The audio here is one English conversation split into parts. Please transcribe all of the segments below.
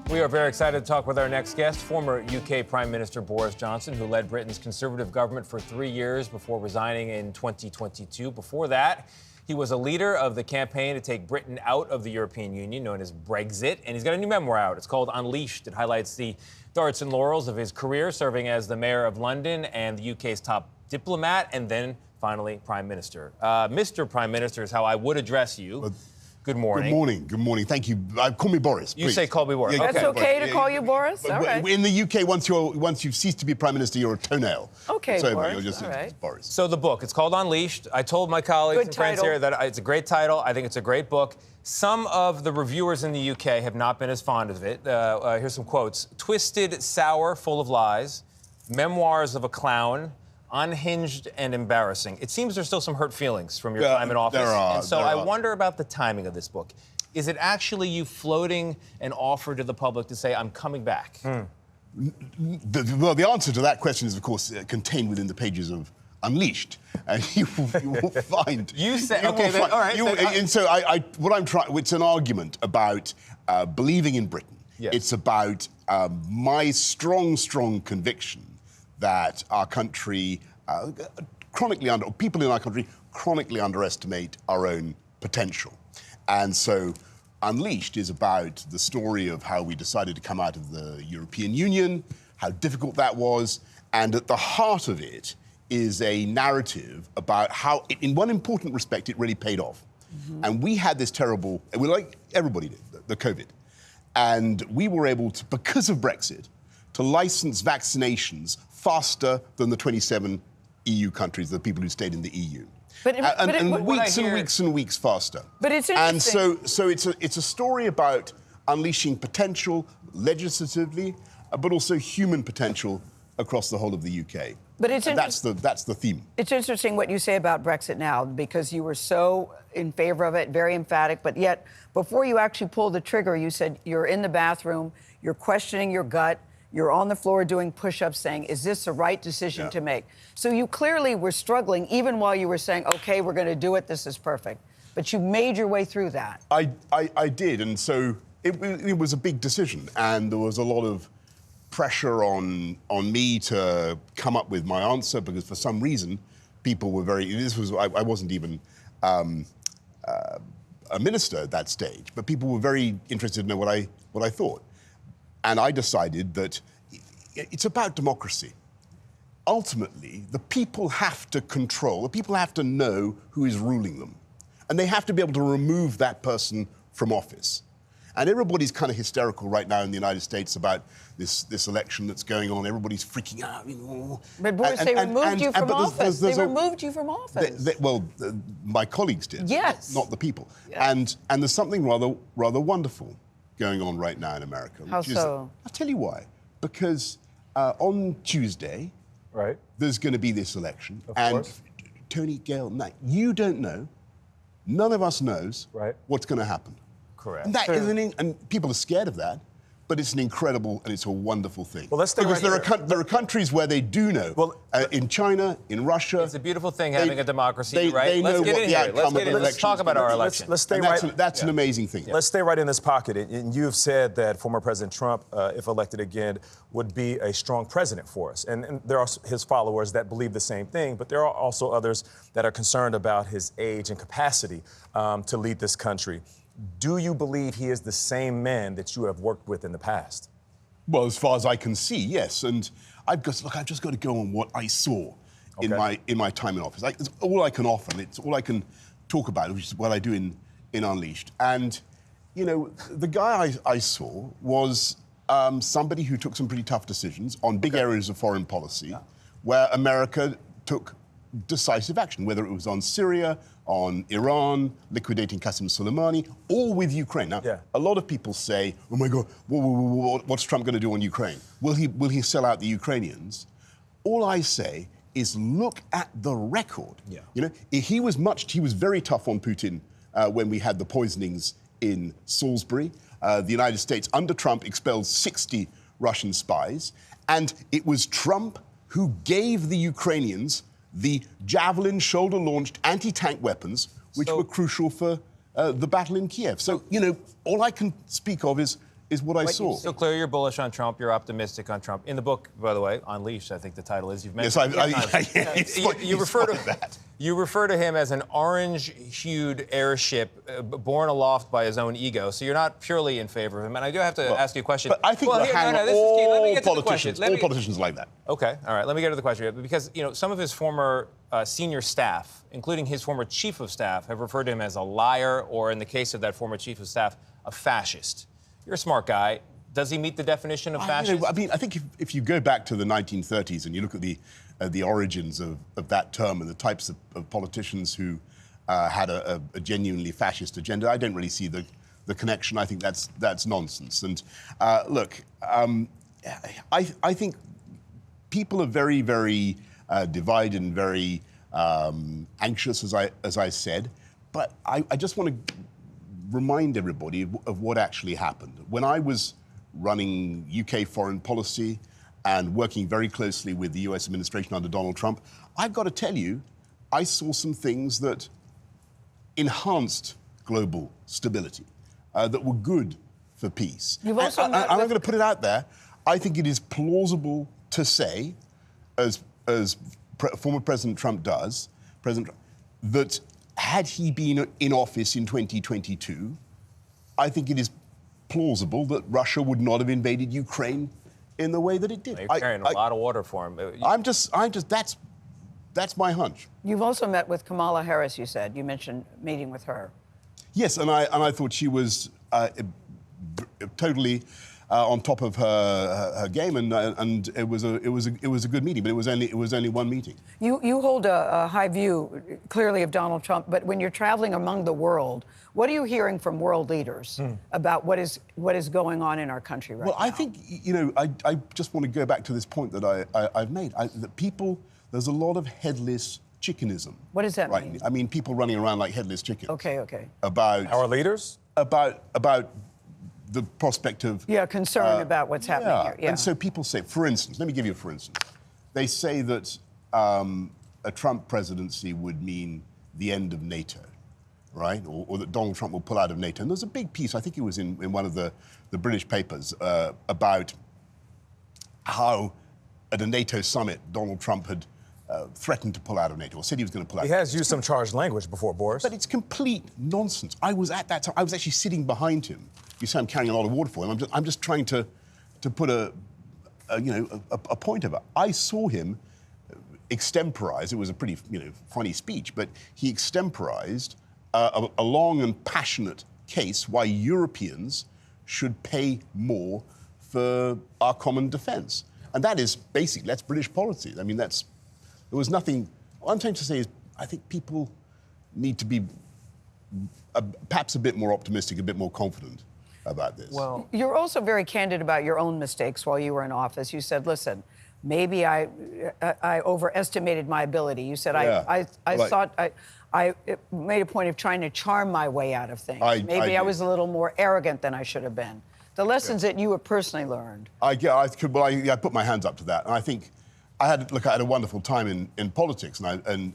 We are very excited to talk with our next guest, former UK Prime Minister Boris Johnson, who led Britain's Conservative government for 3 years before resigning in 2022. Before that, he was a leader of the campaign to take Britain out of the European Union, known as Brexit, and he's got a new memoir out. It's called Unleashed. It highlights the darts and laurels of his career serving as the mayor of London and the UK's top diplomat, and then finally Prime Minister. Mr. Prime Minister is how I would address you. Good morning. Good morning. Good morning. Thank you. Call me Boris. You please. say call me Boris. Yeah, Okay. That's okay to call you Boris? All right. In the UK, once you've ceased to be Prime Minister, you're a toenail. Okay, so Boris. You're just all right. Boris. So the book, it's called Unleashed. I told my colleagues Good and friends title. here that it's a great title. I think it's a great book. Some of the reviewers in the UK have not been as fond of it. Here's some quotes. Twisted, sour, full of lies, memoirs of a clown, unhinged and embarrassing. It seems there's still some hurt feelings from your time in office. There are. And so I wonder about the timing of this book. Is it actually you floating an offer to the public to say, I'm coming back? The answer to that question is, of course, contained within the pages of Unleashed, and you will find. You said okay. Then, all right. And so what I'm trying. It's an argument about believing in Britain. Yes. It's about my strong conviction that our country people in our country chronically underestimate our own potential, and so. Unleashed is about the story of how we decided to come out of the European Union, how difficult that was, and at the heart of it is a narrative about how, in one important respect, it really paid off. Mm-hmm. And we had this terrible, like everybody did, the COVID. And we were able to, because of Brexit, to license vaccinations faster than the 27 EU countries, the people who stayed in the EU. Weeks and weeks faster. But it's interesting. And so it's a story about unleashing potential legislatively, but also human potential across the whole of the UK. But it's that's the theme. It's interesting what you say about Brexit now, because you were so in favor of it, very emphatic, but yet before you actually pulled the trigger, you said you're in the bathroom, you're questioning your gut, you're on the floor doing push-ups saying, is this the right decision to make? So you clearly were struggling even while you were saying, okay, we're going to do it, this is perfect. But you made your way through that. I did, and so it was a big decision, and there was a lot of pressure on me to come up with my answer, because for some reason people were I wasn't even a minister at that stage, but people were very interested to know what I thought. And I decided that it's about democracy. Ultimately, the people have to know who is ruling them. And they have to be able to remove that person from office. And everybody's kind of hysterical right now in the United States about this election that's going on. Everybody's freaking out. But Boris, they removed you from office. They removed you from office. My colleagues did. Yes. Not the people. Yes. And there's something rather wonderful going on right now in America. How so? I'll tell you why. Because on Tuesday, there's going to be this election. Of course. Tony, Gayle, Nate, you don't know, none of us knows what's going to happen. Correct. And that is and people are scared of that, but it's an incredible and it's a wonderful thing. Well, let's stay because right there are countries where they do know. Well, in China, in Russia. It's a beautiful thing having a democracy, right? They know Let's get what in the here. outcome of the Let's talk about our election. Let's stay right. That's an amazing thing. Let's stay right in this pocket. And you have said that former President Trump, if elected again, would be a strong president for us. And there are his followers that believe the same thing, but there are also others that are concerned about his age and capacity to lead this country. Do you believe he is the same man that you have worked with in the past? Well, as far as I can see, yes. And I've just got to go on what I saw in my time in office. It's all I can offer, and it's all I can talk about, which is what I do in Unleashed. And, the guy I saw was somebody who took some pretty tough decisions on big areas of foreign policy, where America took decisive action, whether it was on Syria, on Iran, liquidating Qasem Soleimani, or with Ukraine. Now, a lot of people say, oh my God, what's Trump going to do on Ukraine? Will he sell out the Ukrainians? All I say is look at the record. He was very tough on Putin when we had the poisonings in Salisbury. The United States, under Trump, expelled 60 Russian spies. And it was Trump who gave the Ukrainians the Javelin shoulder-launched anti-tank weapons, which were crucial for the battle in Kiev. So, all I can speak of is is what I saw. So clearly you're bullish on Trump, you're optimistic on Trump. In the book, by the way, Unleashed, I think the title is, you've mentioned you refer to him as an orange-hued airship borne aloft by his own ego. So you're not purely in favor of him. And I do have to ask you a question. But I think all politicians like that. Okay, all right, let me get to the question. Because, some of his former senior staff, including his former chief of staff, have referred to him as a liar, or in the case of that former chief of staff, a fascist. You're a smart guy. Does he meet the definition of fascist? I think if you go back to the 1930s and you look at the origins of that term and the types of politicians who had a genuinely fascist agenda, I don't really see the connection. I think that's nonsense. And look, I think people are very, very divided and very anxious, as I said. But I just want to remind everybody of what actually happened. When I was running UK foreign policy and working very closely with the US administration under Donald Trump, I've got to tell you, I saw some things that enhanced global stability, that were good for peace. You've also and I'm going to put it out there, I think it is plausible to say, as former President Trump does, that had he been in office in 2022, I think it is plausible that Russia would not have invaded Ukraine in the way that it did. You're carrying a lot of water for him. That's my hunch. You've also met with Kamala Harris, you said. You mentioned meeting with her. Yes, and I thought she was totally on top of her game, and it was a good meeting, but it was only one meeting. You hold a high view, clearly, of Donald Trump, but when you're traveling among the world, what are you hearing from world leaders about what is going on in our country right now? Well, I think, I just want to go back to this point that I've made, that people, there's a lot of headless chickenism. What does that mean? I mean, people running around like headless chickens. Okay. About our leaders? About the prospect of... concern about what's happening here. Yeah. And so people say, for instance, let me give you a for instance. They say that a Trump presidency would mean the end of NATO, right? Or that Donald Trump will pull out of NATO. And there's a big piece, I think it was in one of the British papers, about how at a NATO summit, Donald Trump had threatened to pull out of NATO, or said he was going to pull out. He has used some charged language before, Boris. But it's complete nonsense. I was at that time. I was actually sitting behind him. You say I'm carrying a lot of water for him. I'm just trying to put a point of it. I saw him extemporize. It was a pretty funny speech, but he extemporized a long and passionate case why Europeans should pay more for our common defence, and that is basically that's British policy. I mean, there was nothing. What I'm trying to say is, I think people need to be perhaps a bit more optimistic, a bit more confident about this. Well, you're also very candid about your own mistakes while you were in office. You said, listen, maybe I overestimated my ability. You said, I made a point of trying to charm my way out of things. Maybe I was a little more arrogant than I should have been. The lessons that you have personally learned. I put my hands up to that. And I think I had a wonderful time in politics, and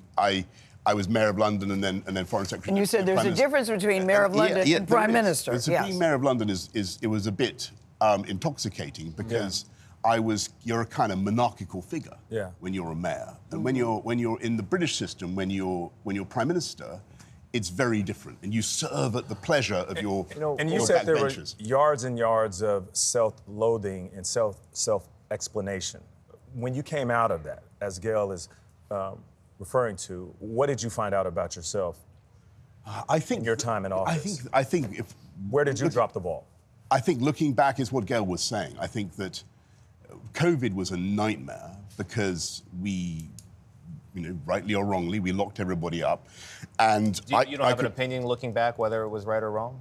I was mayor of London and then foreign secretary. And you said there's a difference between mayor of London and prime minister. Being mayor of London it was a bit intoxicating because you're a kind of monarchical figure when you're a mayor, and when you're in the British system, when you're prime minister, it's very different, and you serve at the pleasure of your and you said there were yards and yards of self-loathing and self-explanation. When you came out of that, as Gayle is referring to, what did you find out about yourself? I think in your time in office. I think where did you drop the ball? I think looking back is what Gayle was saying. I think that COVID was a nightmare because we, rightly or wrongly, we locked everybody up. And you don't have an opinion looking back whether it was right or wrong?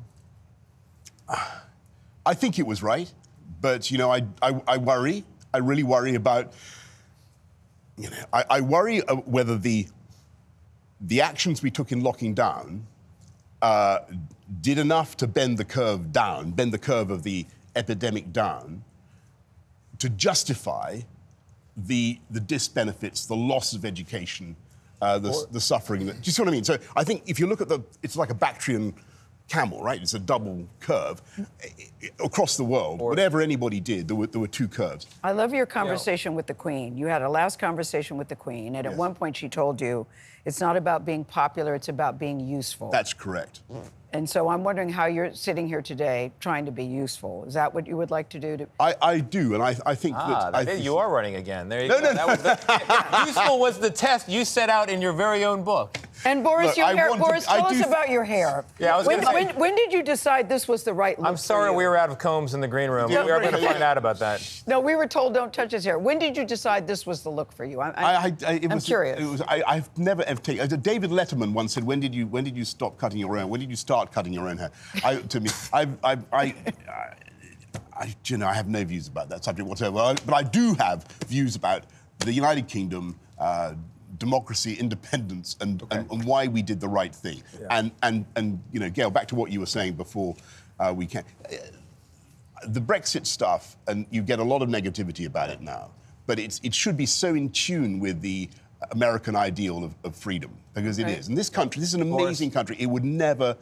I think it was right, but I worry. I really worry about. I worry whether the actions we took in locking down did enough to bend the curve of the epidemic down, to justify the disbenefits, the loss of education, the suffering. Do you see what I mean? So I think if you look at it's like a Bactrian camel, right? It's a double curve across the world. Whatever anybody did, there were two curves. I love your conversation with the Queen. You had a last conversation with the Queen, and at one point she told you, it's not about being popular, it's about being useful. That's correct. And so I'm wondering how you're sitting here today trying to be useful. Is that what you would like to do? I do, and I think that... you are running again. There you go. No. Useful was the test you set out in your very own book. And Boris, Look, Boris, tell us about your hair. Yeah, I was going to say... When did you decide this was the right look I'm sorry for you? we were out of combs in the green room. We were going to find out about that. No, we were told don't touch his hair. When did you decide this was the look for you? I'm curious. I've never ever taken... David Letterman once said, when did you stop cutting your own? When did you start cutting your own hair? I have no views about that subject whatsoever. But I do have views about the United Kingdom, democracy, independence, and why we did the right thing. Yeah. And Gayle, back to what you were saying before we came. The Brexit stuff, and you get a lot of negativity about it now, but it should be so in tune with the American ideal of freedom, because it is. And this country, this is an amazing country. It would never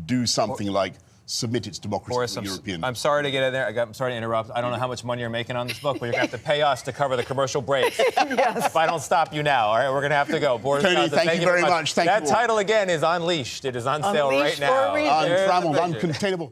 do something like submit its democracy to the European... I'm sorry to get in there. I'm sorry to interrupt. I don't know how much money you're making on this book, but you're going to have to pay us to cover the commercial breaks. Yes. If I don't stop you now, all right? We're going to have to go. Boris Tony, Johnson, thank you very much. That title, again, is Unleashed. It is on sale right now. For a reason. Untrammeled, uncontainable.